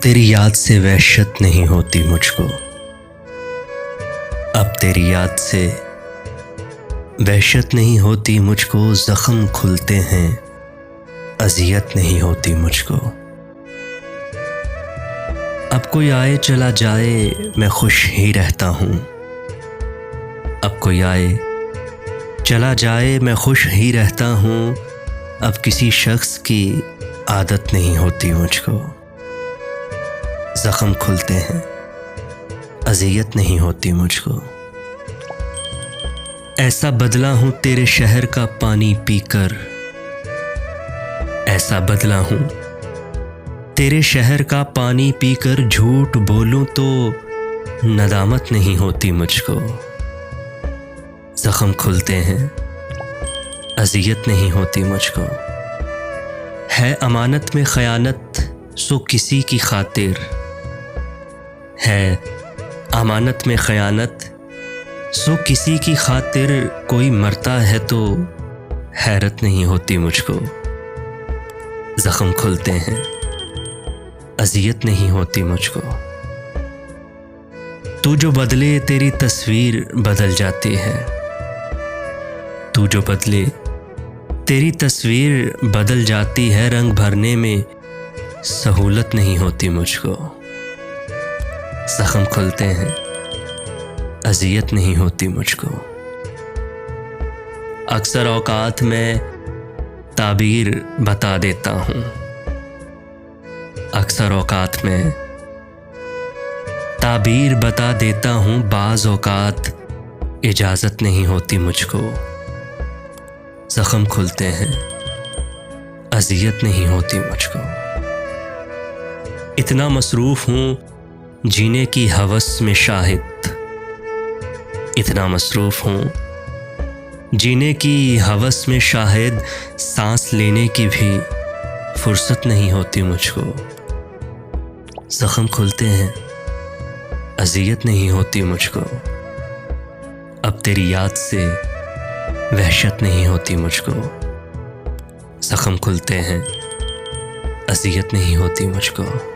तेरी याद से वहशत नहीं होती मुझको। अब तेरी याद से वहशत नहीं होती मुझको। जख्म खुलते हैं, अजियत नहीं होती मुझको। अब कोई आए चला जाए मैं खुश ही रहता हूँ। अब कोई आए चला जाए मैं खुश ही रहता हूँ। अब किसी शख्स की आदत नहीं होती मुझको। जख्म खुलते हैं, अजियत नहीं होती मुझको। ऐसा बदला हूँ तेरे शहर का पानी पीकर। ऐसा बदला हूँ तेरे शहर का पानी पीकर। झूठ बोलूं तो नदामत नहीं होती मुझको। जख्म खुलते हैं, अजियत नहीं होती मुझको। है अमानत में खयानत सो किसी की खातिर। है अमानत में खयानत सो किसी की खातिर। कोई मरता है तो हैरत नहीं होती मुझको। जख्म खुलते हैं, अजियत नहीं होती मुझको। तू जो बदले तेरी तस्वीर बदल जाती है। तू जो बदले तेरी तस्वीर बदल जाती है। रंग भरने में सहूलत नहीं होती मुझको। जख्म खुलते हैं, अजियत नहीं होती मुझको। अक्सर औकात में ताबीर बता देता हूँ। अक्सर औकात में ताबीर बता देता हूँ। बाज़ औकात इजाज़त नहीं होती मुझको। जख्म खुलते हैं, अजियत नहीं होती मुझको। इतना मसरूफ़ हूँ जीने की हवस में शाहिद। इतना मसरूफ़ हूँ जीने की हवस में शाहिद। सांस लेने की भी फुर्सत नहीं होती मुझको। जख्म खुलते हैं, अजियत नहीं होती मुझको। अब तेरी याद से वहशत नहीं होती मुझको। जख्म खुलते हैं, अजियत नहीं होती मुझको।